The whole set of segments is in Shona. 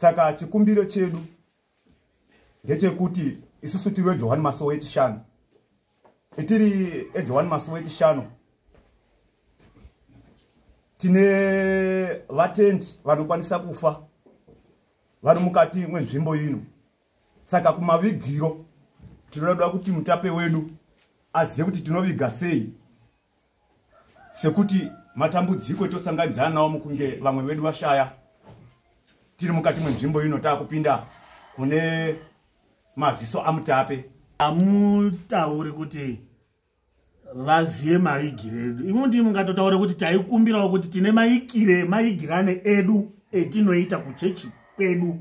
Saka chikumbiro chedu ngechekuti isusu tiri John Masowe chishanu. Itiri John Masowe chishanu. Tine vatendi vanokwanisa kufa vari mukati mwenzvimbo ino. Saka kumavigiro tinoda kuti mutape wedu azive kuti tinoviga sei, sekuti matambudziko tosanganidzana nawo mukunge vamwe vedu vashaya tiri mukati mwenzvimbo ino taakupinda kune maziso amutape. Amutauri kuti vaziye maigire edu. Imo ndimi mungatotaura kuti taikumbirawo kuti tine maigirane edu etinoita kuchechi kwedu.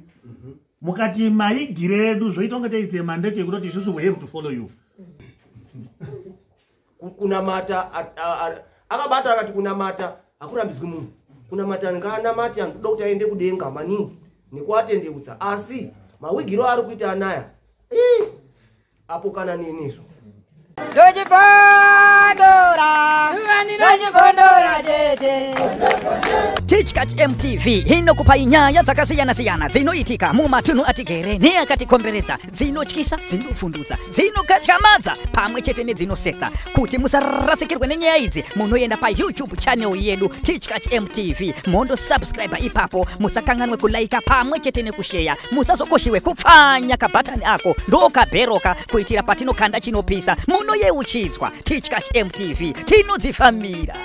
Mukati maigire edu zvoita kunge teiziye mandate yekuti isusu we have to follow you. Kunamata akabata akati kunamata akurambizwi munhu. Kunamata nganamati anoda kuti aende kudenga maningi nekuatendeutsa, asi mawigiro ari kuita anaya apo kana nenizo Teachcatch MTV inokupa nyaya dzakasiyana-siyana dzinoitika mumatunhu atigere neakatikomberedza, dzinotyisa, dzinofundutsa, dzinokatyamadza pamwe chete nedzinosetsa. Kuti musarasikirwe nenyaya idzi, munoenda pa YouTube channel yedu Teachcatch MTV, mondo subscribe ipapo, musakanganwe kulaika pamwe chete nekushare, musazokoshiwe kupfanya kabhatani ako ndokabheroka kuitira patinokanda chinopisa munoyeuchidzwa. Teachcatch MTV tinodzifamira.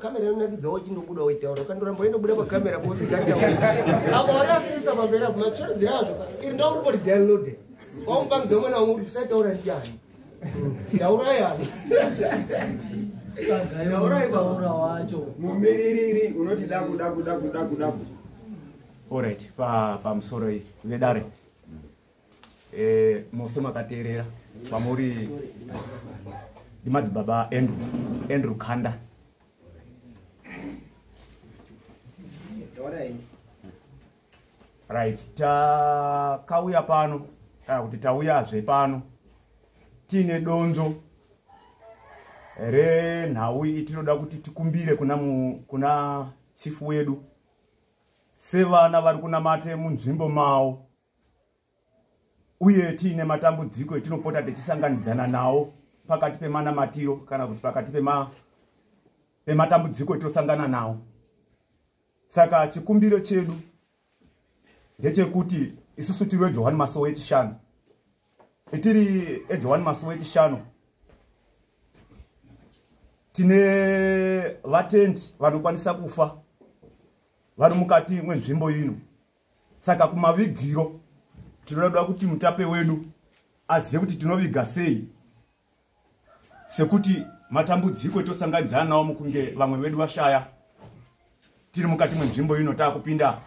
Kamera inonakidzawo chinobuda woitaura ukandoramba inobuda pakamera posingatauraasisa pambera machodziraazvo iri ndauribori download wamupangiza mwana wangu kuti usataura ndiani ndaurayani wacho mumiririri unoti daku. Alright, pamusoro iyi vedare mose makateerera pamuri ndimadzibaba Andrew Kanda. Right, takauya pano kana kuti tauyazve pano tine donzo renhau tinoda kuti tikumbire kuna chifu wedu sevana vari kunamate munzvimbo mawo, uye tiine matambudziko etinopota tichisanganidzana nawo pakati pemanamatiro kana kuti pakati pematambudziko etosangana nawo. Saka chikumbiro chedu ndechekuti isusu tiri John Masowe chishanu. Itiri John Masowe chishanu. Tine vatendi vanokwanisa kufa vari mukati mwenzvimbo ino. Saka kumavigiro tinoda kuti mutape wedu azive kuti tinoviga sei, sekuti matambudziko etosanganidzana nawo mukunge vamwe vedu vashaya tiri mukati mwenzvimbo ino taakupinda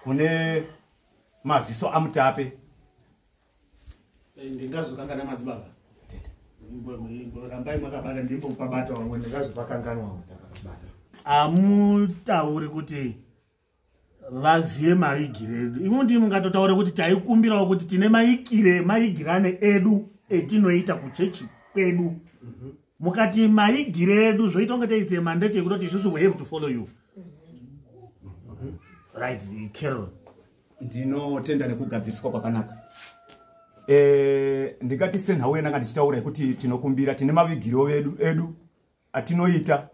kune maziso amutape. Ndingazokangana madzibaba rambai mwakabata ndimbo mukabata wamwe ndingazopakanganwawo takabata. Amutauri kuti vaziye maigire edu. Imo ndimi mungatotaura kuti taikumbirawo kuti tine maigirane edu etinoita kuchechi kwedu. Mukati maigire edu zvoita kunge teiziye mandate yekuti isusu we have to follow you. Right, Carol. Ndinotenda nekugadziriswa kwakanaka. Ndikati senhau yenanga ndichitaura kuti tinokumbira tine mavigiro edu atinoita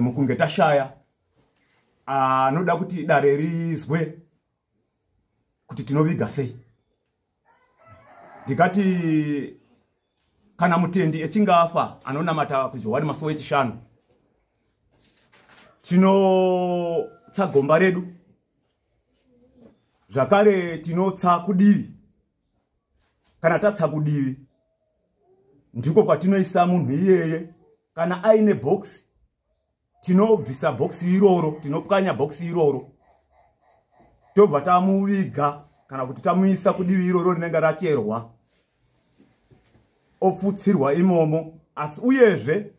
mukunge tashaya anoda kuti dare rizwe kuti tinoviga sei. Ndikati kana mutendi echinga afa anonamata kuJohani Masowe chishanu, tinotsa gomba redu, zvakare tinotsa kudivi. Kana tatsa kudivi ndiko kwatinoisa munhu iyeye. Kana aine box tinobvisa box iroro, tinopwanya box iroro, tobva tamuviga kana kuti tamuisa kudivi iroro rinenge racherwa opfutsirwa imomo, asi uyezve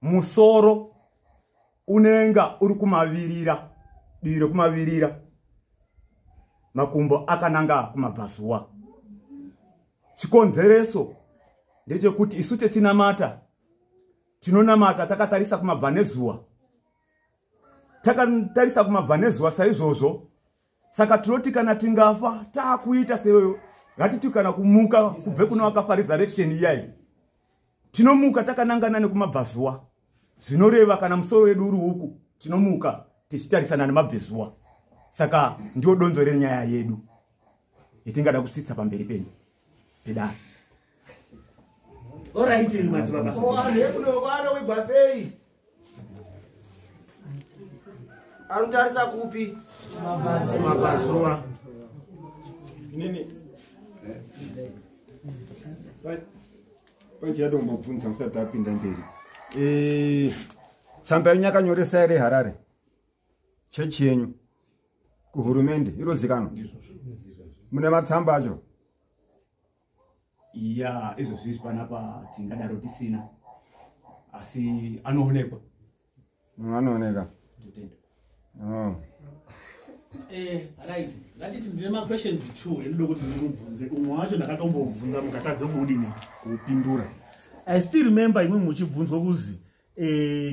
musoro unenga uri kumavirira, divi rekumavirira, makumbo akananga kumabvazuva. Chikonzereso ndechekuti isu techinamata tinonamata takatarisa kumabva nezuva, takatarisa kumabva nezuva saizvozvo. Saka tinoti kana tingafa taakuita seyo, ngatiti kana kumuka kubve kuno wakafa resurrection iyai, tinomuka takanangana nekumabvazuva. Zvinoreva kana musoro wedu uri huku, tinomuka tichitarisana nemabvezuva. Saka ndio donzo renyaya yedu yetingada kusvitsa pamberi penyu pedare. Alright, madzibaba. Vana webhasei anotarisa kupi? Mabvazuva. Nini? Panchiyado mbobvunza usati apinda mberi. Tsamba yenyu yakanyoresa ere Harare? Chechi yenyu kuhurumende irozikanwa? Mune matsamba acho? Ya, izvo zvizvi panapa tingadaro tisina, asi anoonekwa. Anooneka. Oh. Right. Ngatiti ndine ma questions 2 endoda kuti ndimubvunze. Umwe wacho ndakatombobvunza mukatadze kudini kupindura. I still remember imwe muchibvunzwa kuzi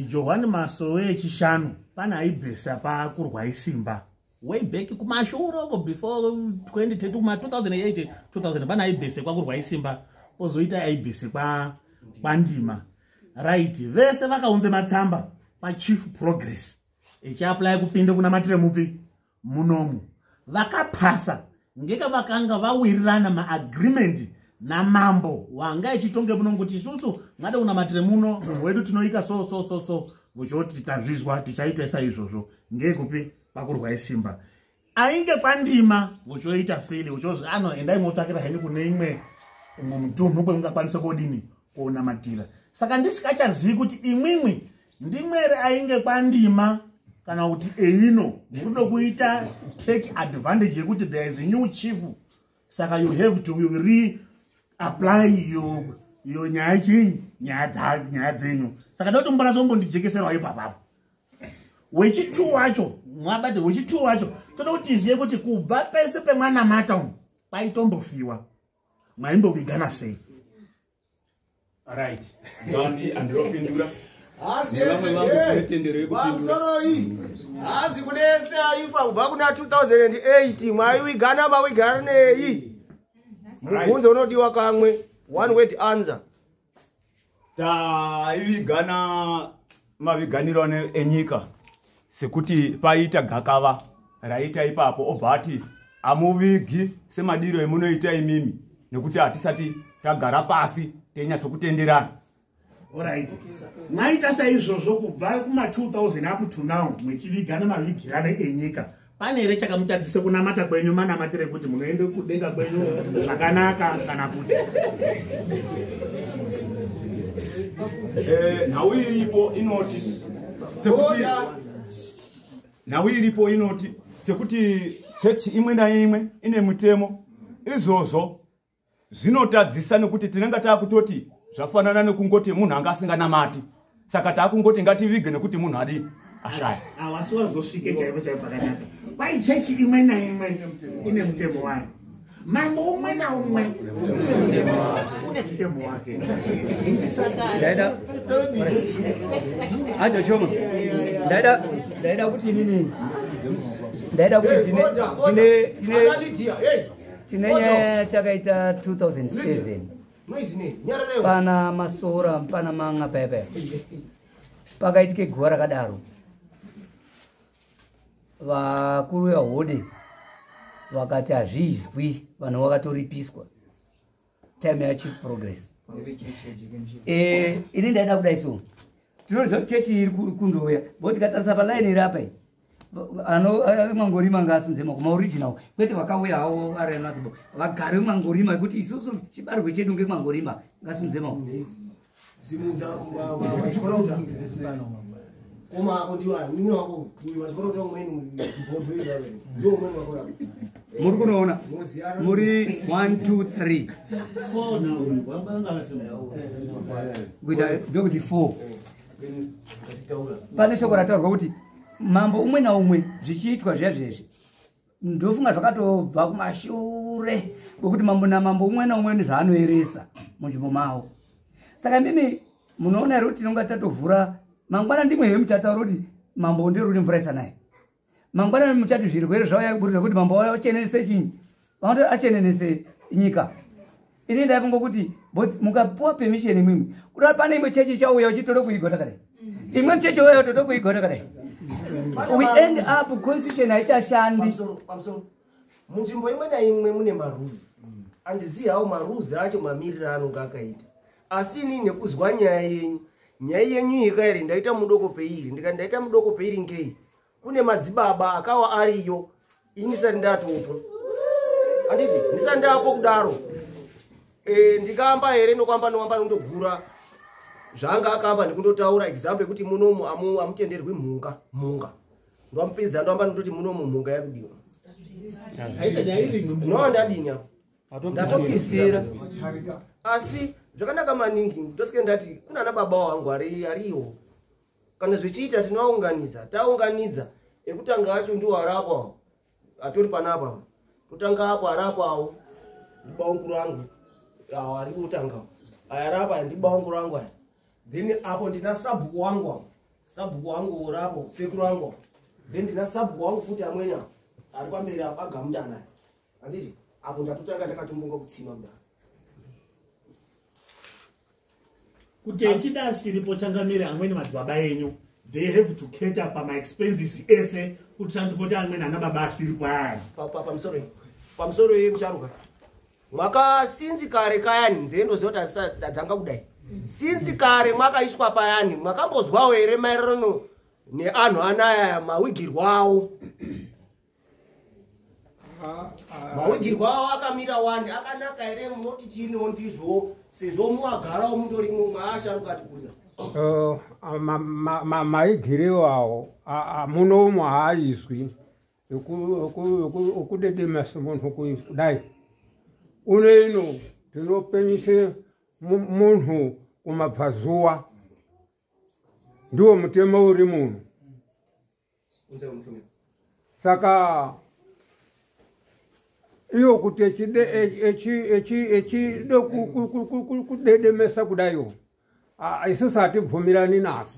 Johani Masowe echishanu pana aibhesa pakurwa isimba. Way back kumashuro before 2010 kuma 2008 2000 pana aibhese kwakurwa isimba pozoita aibhese kwa ndima. Right. Vese vakaunze matsamba pa Chief Progress. Echiapply kupinde kuna matire mupi munomu. Vakapasa ngeka vakanga vawirirana maagreement namambo wanga echitonge muno kuti isusu ngade una matire muno munhu wedu tinoika so vochoti tazvizwa tichaita saizvozvo ngekupi pakurwa isimba. Ainge kwandima vochoita fili vochozi endai motsvakira henyu kune imwe mutunhu kwemungakwanisa kodini kuona matira. Saka ndisikachazivi kuti imwimwi ndimwere ainge kwandima kana kuti eino murudo kuita take advantage yekuti there is a new chief, saka you have to reapply your nyaya dzenyu. Saka ndoti mbona zombondijekeserwa ipapapo. Wechitu wacho mwabate wechitu wacho toda kuti iziye kuti kubva pese pemwana mata paitombofiwa mwaimbovigana sei. Right. Ndani andropindura. Hanzi kudese aifa kubva kuna 2008 mwaiwigana mawigana nei? Mubvunzo unodiwa kamwe, one word answer. Taivigana maviganiro enyika sekuti paita gakava raita ipapo obva ati amuvigi semadiro emunoita imimi nekuti hatisati tagara pasi teinyatsokutenderana. Alright. Mwaita saizvozvo kubva kuma 2000 up to now mwechivigana mavigirana enyika. Pane here chakamutadzise kunamata kwenyu manamatire kuti munoende kudenga kwenyu zvakanaka kana kuti? Nhau iripo inoti sekuti nhau iripo inoti sekuti chechi imwe naimwe ine mutemo. Izvozvo zvinotadzisa nekuti tinenge taakutoti zvafanana nekungoti munhu anga asinganamati. Saka taakungoti ngativige nekuti munhu adi ashaya. Awasi wazosvike chaipo pakanaka. Kwai chechi imwe naimwe ine mutemo wayo. Mambo umwe naumwe une mutemo wake. Ndaida acho choma. Ndaida kuti nini? Ndaida kuti tine nyaya takaita 2007. Pana masora pana manga pepe. Pakaitike guva rakadaro. Vakuru vehode vakati hazvizwi vanhu vakatoriswa time ya Chief Progress. Ini ndaida kudai so tinoziva kuti chechi iri kundouya boti tikatarisa palaini iri apa mwangorima ngasunzema kumaoriginal kwete vakauya havo arenadzibo vagare mwangorima kuti isusu chibarwe chedu ngemwangorima ngasunzema Koma ako ndiwa nino wako wazikoro to umweni bodwe ndio umweni wako la. Muri kunoona muri 1 2 3 4 now wabanga ngasema kuita ndokuti 4 pane shoko rataurwa kuti mambo umwe naumwe zvichiitwa zvezvezvi ndofunga zvakatobva kumashure kwekuti mambo namambo umwe naumwe nezvaanoeresa munzvimbo mavo. Saka mimi munoona here kuti tinonga tatovhura mangwana ndimwe hemu chataura kuti mambo nderuti mvura isanaye. Mangwana muchati zvirwere zvauyaburira kuti mambo achenenese chinyi vanoti achenenese nyika. Ini ndaifunga kuti mukapuwa permission imwimwe kuti pane imwe chechi chauya uchitode kuigota kadai imwe chechi uya utode kuigota kadai we end up constitution haichashandi. Munzvimbo imwe naimwe mune marules. Andizivi hawo marules acho mamiriro anonga akaita. Asi inini nekuzwa nyaya yenyu ikaire ndaita mudoko peiri ndaita mudoko peiri ngei kune madzibaba akawa ariyo ini sati ndatopo anditi ndisati ndapo kudaro ndikamba here nokwamba ndogura zvanga akamba nekundotaura example yekuti munomu amutenderwi mhunga ndomupedza ndoamba ndoti munomu mhunga yakudiwa no ndadinya ndatopizira asi zvakanaka maningi ndosike ndati kuna ana baba wangu ariyo kana zvichiita taunganidza ekutanga acho ndiwo arapa atori panapa kutanga apo arapawo baunguru rangu ari kutanga ayarapa ndi baunguru rangu aya then apo ndina sabhuku wangu urapo sekuru wangu then ndina sabhuku wangu futi amwenya ari pamberi agamudana anditi apo ndatotanga ndakatombonga kutsima kudaro kuti echida chiripo changamire amweni madzibaba enyu they have to cater pama expenses ese kutransporta amweni ana baba asiripo ayani pamusoro yemusharuka mwaka sinzi kare kayani nzendo zota dzanga kudai sinzi kare mwakaiswa payani mwakambozwawo here maererano neanhu anaya mawigirwa awo mawigirwa awo akamira wani akanaka here munoti chino ndizvo sezvo muwagarawo mutorimo mwaasharuka ati kurya maigiriwo awo munomu haaizwi okudedemesa munhu kudai une ino tinopenyise munhu kumabvazuwa ndiwo mutemo uri munhu saka iyo kuti echide kudedemesa kudaiwo isusu hatibvumirani nazo.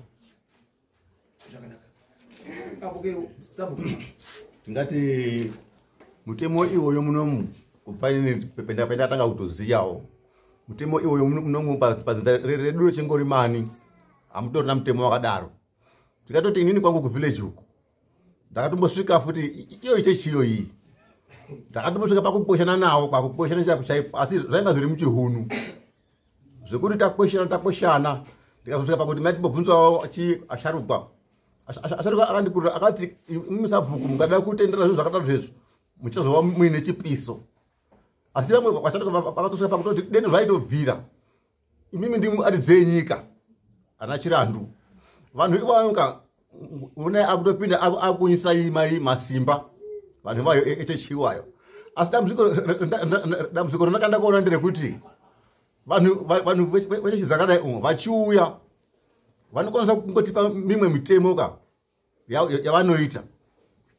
Tingati mutemo iwoyo munomu kufanire penda tanga kutoziyawo mutemo iwoyo munomu pazinda redu chingori mani amutorina mutemo wakadaro. Tikatoti inini kwangu ku village uko ndakatombosvika futi iyo ichechiyo iyi ndakatombosvika pakuposhana nawo kwakuposhana chakuchaipa asi zvainga zviri muchihunu zvekuti takoshana ndikazosvika pakuti matibvunzawo asharukwa akandikurira akati musabhuku mukada kutendera zvinhu zvakadaro zvezvo muchazova muine chipiso asi vamwe vakatosvika pakutoti deni zvaitobvira imimi ndimi ari dzenyika ana chirandu vanhu ivanga una akutopinda akunyisa imai masimba vanhu vayo echechiwayo asi dambudziko randakanda kuona nderekuti vanhu vechizakadai umwe vachiuya vanokwanisa kungotipa mimwe mitemo yavanoita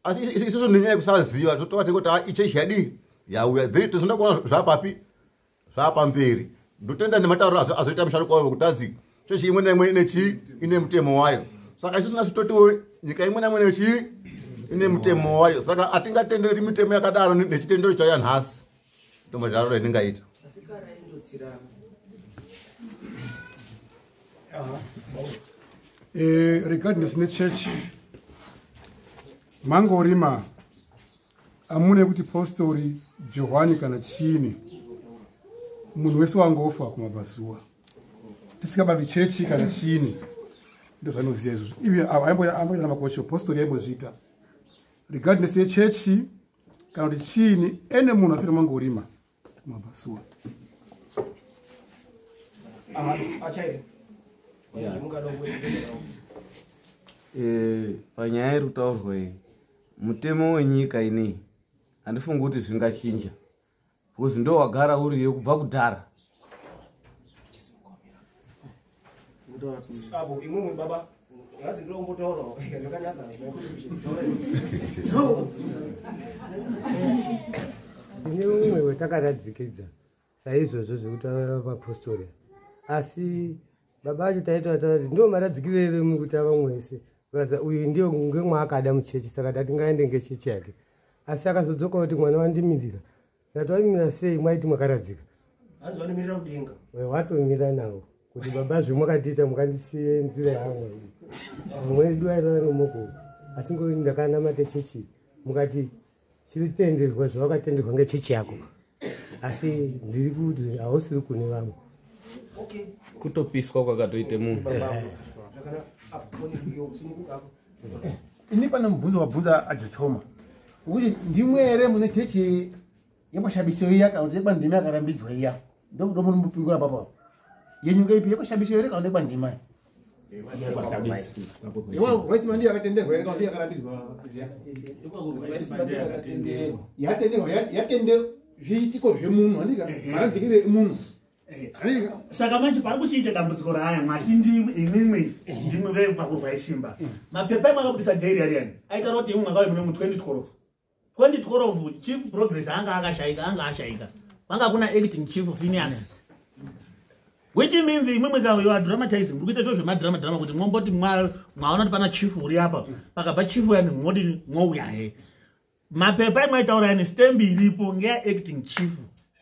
asi isusu nenyaya yekusaziva totova kuti ichechi yadii yauya then tozoenda kuona zvapapi zvapamberi ndotenda nematauro azoita musharuka wavo kutadzi chechi imwe naimwe ine mutemo wayo saka isusu nasu totiwo nyika imwe naimwe ine mutemo wayo saka atingatenderi mitemo yakadaro nechitendero chauya nhasi ndomodaro rendingaita. Regardless ne church mangorima amune kuti postori Johani kana chini munhu wese wangofa kumabasuwa tisikabali church kana chini ndo zvanoziya izvo ivi ambo na makosho postori yaimbozvita regardless ne church kana kuti chini ene munhu afira mangorima kumabasuwa achaire panyaya iri kutaurwa iyi mutemo wenyika inei handifungi kuti zvingachinja because ndo wagara uriyo kubva kudhara. Abo imwe baba yazi ndongotaurawo zvakanaka ine umwe wetakaradzikidza saizvozvo zvekutaura papostori asi baba acho taitaura kuti ndo maradzikiro ere mukuti vamwe wese kaza uyu ndio ngemwaakada muchechi saka tati ngaende ngechechi yake asi akazodzoka kuti mwana wandimirira ngati wamirira sei mwaiti mwakaradzika hanzi wanomirira kudenga watomira nawo kuti baba zvemwakatiita mukandisiye nzira yangu mwedu airara nomoko asi ngoti ndakanamata chechi mukati chiri tenderwa zvawakatenderwa ngechechi yako asi ndiri kuti hausiri kune vamwe kutopiswa kwakatoite munhu. Ini pana mubvunzo wabvunza ajochoma ukuthi ndimwe ere mune chechi yekwashabiso iya kana kuti yekwandima yakarambidzwa iya ndokudo muri mupingura papa yenyuka ipi yekwashabiso ere kana yekwandima wesi mandi yakatenderwa ere kana kuti yakarambidzwa yatende zviitiko zvemunhu andika maradzikire munhu. Saka manje pari kuchiita dambudziko raya mwati imwe ndimwe vepakurwa esimba mapepa imwe akabudisa jairi yariyani aitaura kuti imwe mwakauye mune mu2012 chief progress anga ashaika vanga kuna acting chief Phineas which means imwe mwekauye you are dramatizing muri kuita zviro zvemadrama kuti mwomboti mwaona kuti pana chief uri apa pakabva chief yani mwoti mwouyahe mapepa imwe aitaura yani stembi iripo ngeyaacting chief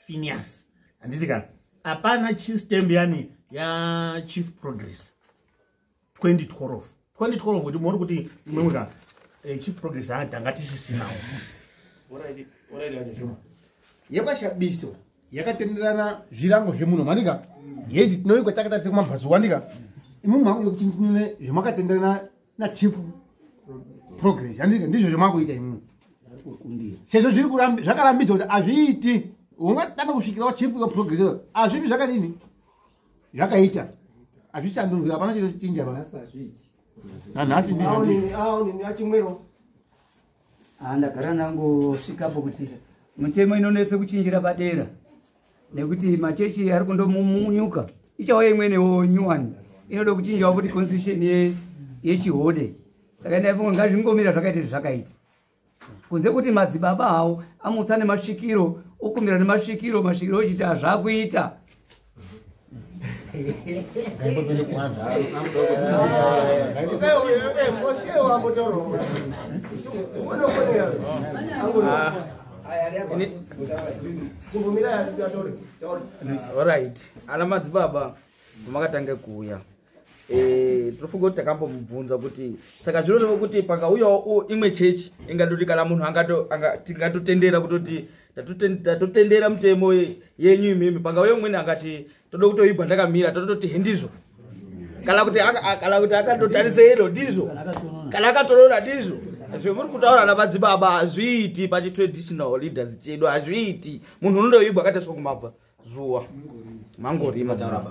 Phineas handitika apana stemb yani ya chief progress 2012 kuti muri kuti imweka chief progress angatisisinawo yekwashabiso yakatenderana zvirango zvemunhu mandika yezi tinoikwa takatarise kumabvazuwa ndika imwe mwangu yekuchinjinune zvamakatenderana nachief progress andika ndizvo zvamakuita imwe sezvo zviri zvakarambidzwa kuti hazviiti ungatanga kusvikirawo chief yeprogress hazvipi zvakadini zvakaita hazvichandurwi hapana chinochinja nanhasi ndizvo achimwero ndagara nangosvikapo kuti mutemo inonetse kuchinjira padera nekuti machechi ari kundomunyuka ichauya imwenewo nyuwani inoda kuchinjawo kuti constitution yechihode saka ndaifunga ngazvingomira zvakaita zvakaita kunze kuti madzibaba hawo amutsa nemasvikiro okumira nemasvikiro masvikiro ochiti hazvakuita Alright, ana madzibaba pamakatanga kuuya tofunga kuti takambomubvunza kuti saka zvinonova kuti pakauyawo imwe chechi ingatoti kana munhu tingatotendera kutoti tatotendera mutemo yenyu imimi pakauya umweni angati toda kutoibva takamira tototi hendizvo kana kuti akatotarisa ero ndizvo kana akatorora ndizvo zvemuri kutaura namadzibaba hazviiti pachitraditional leaders chedu hazviiti munhu unondoibva akataswa kumabva zuwa mangorima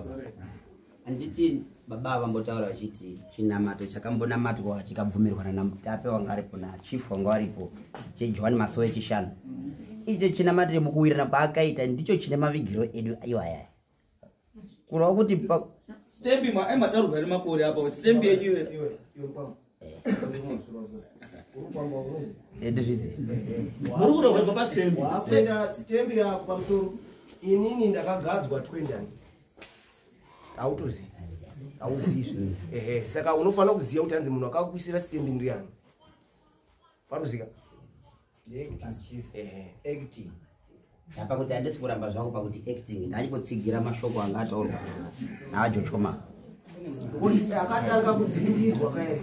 anditi baba vambotaura vachiti chinamato chakambonamatwa chikabvumirwa namutape wanga aripo nachief wanga aripo cheJohn Masowe chishanu icho chinamato mukuwirana paakaita ndicho chine mavigiro edu iwaya kurava kuti stembi mataurwa nemakore apa stembi yenyu stembi yako pamusoro inini ndakagadzwa twendani autozivi auzivi saka unofanira kuziva kuti hanzi munhu akakuisira stembi ndiyani panozika acting apa kuti handisi kuramba zvangu pakuti acting ndachipotsigira mashoko anga ataurwa naajochoma akatanga kudhindirwa kaya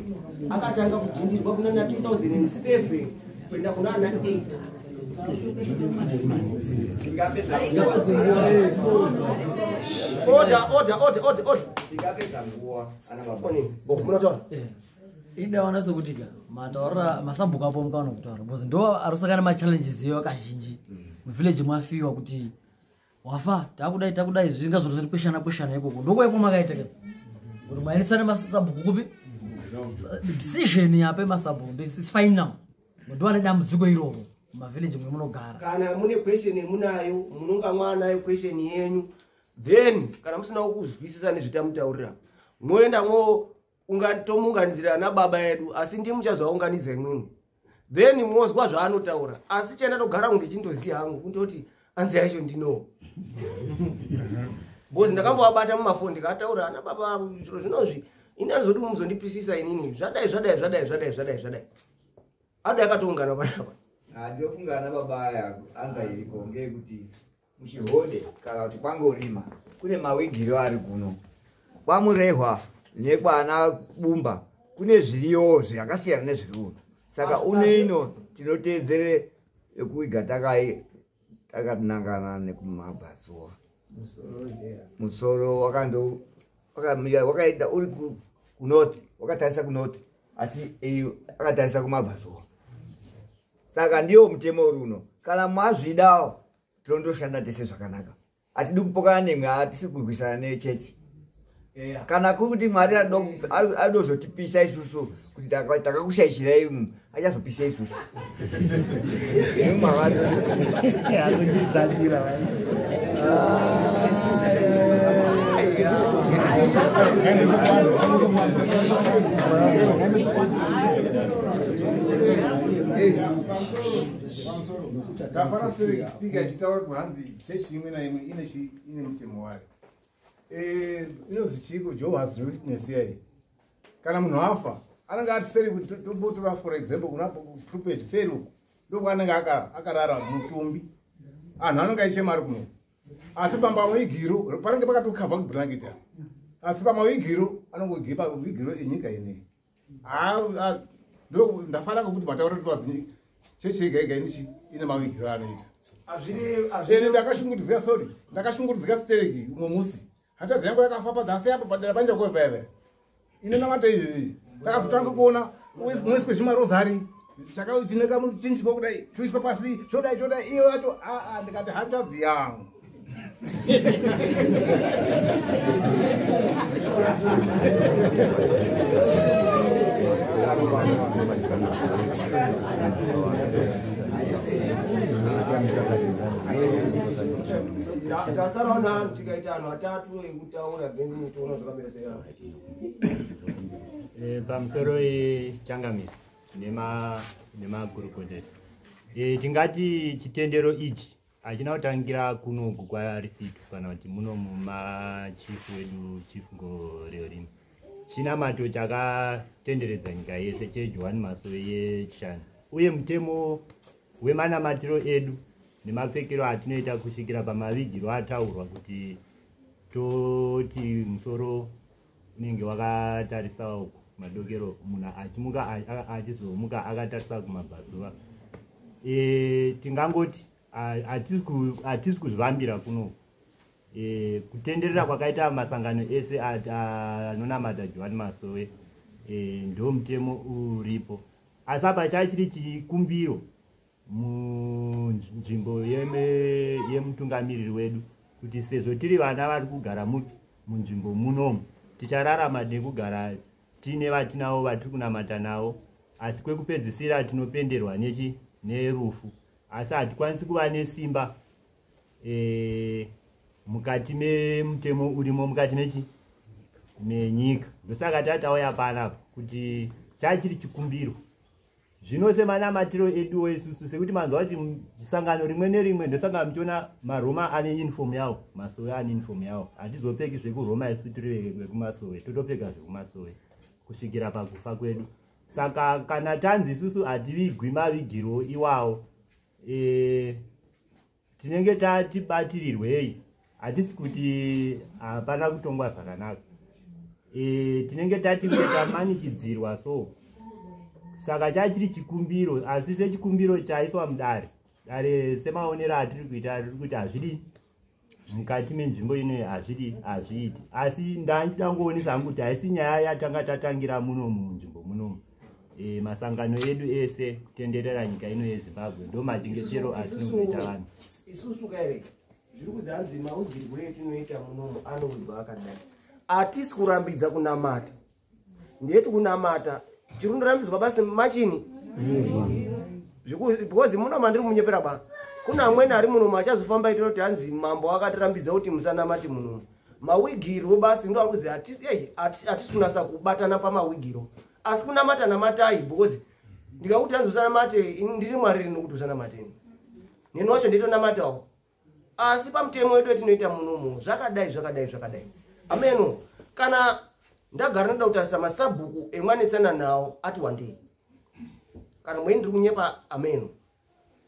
akatanga kudhindirwa kuna na 2007 kuenda kuna ana 8 order tingapedza nguva ana baba munotaura indaona sokutika mataurira masambuko apo mukaona kutaura because ndo arosakana machallenges iyo kazhinji muvillage mwafiwa kuti wafa takudai zvingazorozoti kweshana ikoko ndokwepo makaita kuti mwaendesana masambuko kupi decision yape masabhundi is final muntu ane dambudziko iroro mumavillage mwe munogara kana mune question yemunayo munonga mwanayo question yenyu then kana musina kuzwisisa nezvitamutaurira mwoenda tomunganizira ana baba edu asi ndiye muchazoaunganidza imwimwe then mwozwa zvaanotaura asi chaenda togara kunge chindoziya hangu kundoti anzi yacho ndino bozi ndakambovabata mumafoni ndikataura ana baba zviro zvinozvi ini anozoti muzondipisisa inini zvadai ado yakatoungana panapa ndinofunga ana baba aya anga iripo ngeyekuti muchihode kana kuti kwangorima kune mawigiro ari kuno kwamurehwa nekwana bumba kune zviriyo zvakasiyana nezviri uno saka uneino tinoteedzere ekuiga takatinangana nekumabvazuwa musoro wakaita uri kunoti wakatarisa kunoti asi iyo akatarisa kumabvazuwa saka ndiyo mutemo uri uno kana mwazvidawo tinondoshanda tese zvakanaka hatidi kupokana nemwe hatisi kurwisana nechechi kana kuti mwari adozotipisa isusu kuti takakushaishirai umu achazopisa isusu ndafana sere speaker achitaura kuti hanzi chechi imwe naimwe ine mutemo wayo inonzi chiko Jehovah's Witness yai kana munhu afa anenge ati seri kuti tombotora for example kuna prophet seri uko ndokwanenge akarara mutumbi anhu anenge aichemari kuno asi pambawigiro panenge pakatokavha kublanketi asi pamawigiro anongogipa wigiro enyika ineyi ndafana kuti mataura kuti pazi chechi yega yega ine mawigiro anoita ndakashungurudzika ndakashungurudzika stereki umwe musi hatazi yangu yakafa padzasi apa padera panjakoepaive ine namata izvi takazotanga kuona mwezi kwezvimarozari tineka muchinjiko kudai choiswa pasi chodai iyo yacho ndikati hanzvadzi yangu tasaraona tikaita anhu atatu ekutaura then toona zvakamira sei pamusoro echangamiri nemagurukodesi tingati chitendero ichi hachina kutangira kunoku kwarisitu kana kuti muno mumachifu wedu chifu ngorerima chinamato chakatenderedza nyika yese chejohani masowe yechishanu uye mutemo wemanamatiro edu nemapfekero atinoita kusvikira pamavigiro ataurwa kuti toti musoro unenge wakatarisawo madokero munhu achimuka achizomuka akatarisa kumabvazuva tingangoti hatisi kuzvivambira kuno kutenderera kwakaita masangano ese anonamata Johani Masowe ndo mutemo uripo asi apa chachiri chikumbiro munzvimbo yemutungamiriri wedu kuti sezvo tiri vana vari kugara munzvimbo munomu tichararama nekugara tine vatinavo vatiri kunamata navo asi kwekupedzisira tinopenderwa nerufu asi hatikwanisi kuva nesimba mukati memutemo urimo mukati menyika ndosaka tatauya panapa kuti chachiri chikumbiro zvino semanamatiro eduwo isusu sekuti manzwa kuti sangano rimwe nerimwe ndosaka muchiona maroma ane uniform yawo Masowe ane uniform yawo hatizopfeki zvekuroma isu tiri vekumasowe totopfeka zvekumasowe kusvikira pakufa kwedu saka kana tanzi isusu hativigwi mavigiro iwawo tinenge tatibatirirwei hatisi kuti hapana kutongwa zvakanaka tinenge tatamanikidzirwa so saka chachiri chikumbiro asi sechikumbiro chaiswa mudare dare semaonero atiri kuita riri kuti hazvidi mukati menzvimbo inoyi hazviiti asi ndanchida ngoonesa hangu kuti haisi nyaya yatanga tatangira munomu munzvimbo munomu masangano edu ese kutenderera nyika ino yeZimbabwe ndo machengetero atinoita vanhu isusu kaire zviri kuzi hanzi maugirwo etinoita munomu anowirwa akadai hatisi kurambidza kunamata ndiyeti kunamata chirundorambidzwa basi machini because muno mandiri munyepera ba kuna amweni ari muno achazofamba itiro kuti hanzi mambo akatirambidza kuti musanamati muno mawigiro basi ndo akuzi atisi kunasa kubatana pamawigiro asi kunamata namatai because ndikakuti hanzi usanamate ndiri mwari rino kuti usanamateni neni wacho nditonamatawo asi pamutemo wedu wetinoita munomu zvakadai ameno kana ndagara ndoda kutarisa masabhuku emwanetsana nawo ati wandei kana mweni ndiri kunyepa ameno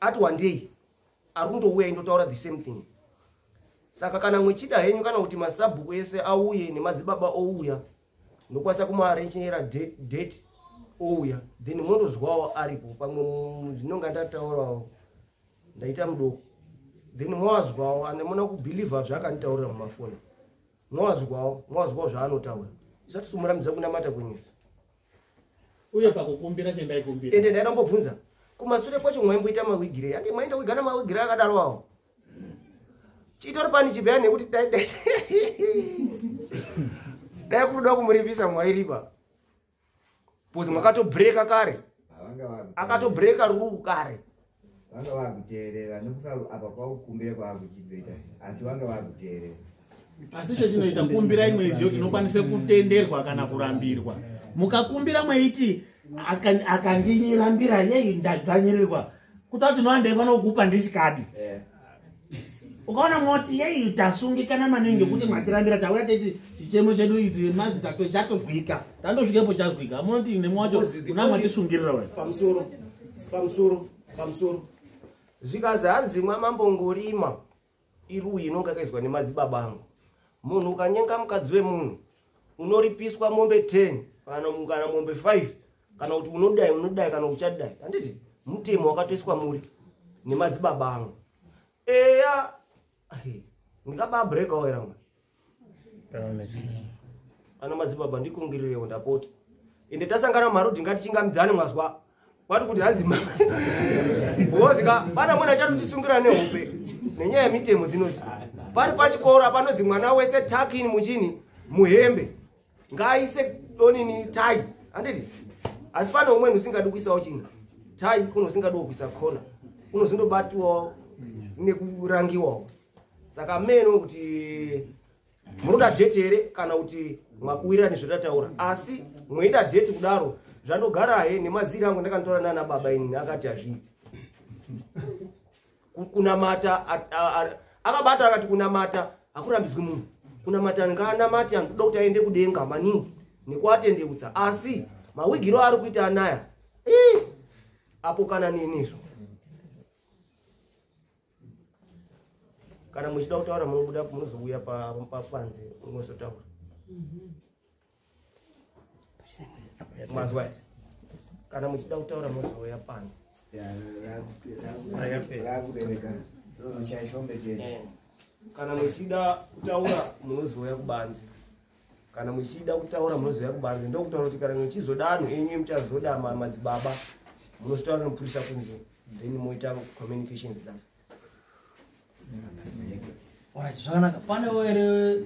ati wandei ari kundouya indotaura the same thing. Saka kana mwichita henyu kana kuti masabhuku ese auye nemadzibaba ouya ndokwanisa kumaarrangeira date ouya then mondozwawo aripo pamwe zvinonga ndataurawo ndaita mudoko then mwazwawo ande mona kubhilivha zvakanditaurira mumafoni mwazwawo zvaanotaura isati sumuramidza kunamata kwenyika uye pakukumbira chendaikumbira ende ndairambobvunza kumashure kwacho mwaimboita mawigire ande mwaenda kuigana mawigire akadarowawo chitori pani chibhaya nekuti dai kuda kumuripisa mwairipa pozi mwakatobreka kare akatobreka ruru kare vanga vakuteerera nokuti apa kwakukumbira kwaakuchibheta asi vanga vakuteerera asi chechinoita kumbirai mweizivo tinokwanise kutenderwa kana kurambirwa mukakumbira mweiti akandinyirambira yei ndadzanyirerwa kutati ndinoandaifanira kukupa ndisikadi ukaona moti yei tasungikana maningi kuti mwatirambira tauya teti chichemo chedu idzi mazita chatogwika tandosvikepo chazwika munoti nemwacho kuna mwatisungirira we pamusoro zvikazi hanzi mwamambongorima iruyi inonga yakaizwa nemadzibaba angu munhu ukanyenga mukadzi wemunhu unoripiswa mombe 10 kana mombe 5 kana kuti unodai kana uchadai handiti mutemo wakatoiswa muri nemadzibaba angu eya ndikababreaka wairangwa ana madzibaba ndikungirirewo ndapota ende tasangana mumarodhi ngatichingamdzane mwazwa kwati kuti hanzi bozika pana mwana chatotisungira nehope nenyaya yemitemo dzinoti pari pachikora panozi mwana wese takini muchini muhembe ngaise donini tai handiti asi pane umweni usingadi kuisawo china tai kuno usingadi kuisa kona unozondobatiwawo nekurangiwawo saka meno kuti munoda dheti here kana kuti mwakuwirirana nezvatataura asi mweida dheti kudaro zvandogarahe nemaziri angu ndakandotaura nana baba ini akati hazviiti kunamata akabata akati kunamata akurambidzwi munhu kunamata ngaanamati anoda kuti aende kudenga maningi nekuatendeutsa asi mawigiro ari kuita anaya apo kana nenizvo kana muchida kutaura munobuda munozouya panze munozotaura mazwa kana muchida kutaura munozouya panze kana muchida kutaura munozouya kubanze kana muchida kutaura munozouya kubanze ndokutaura kuti kana muchizodano enyu muchazoda madzibaba munozotaura nomupurisa kunze then moita communications dzavo zvakanaka panewo here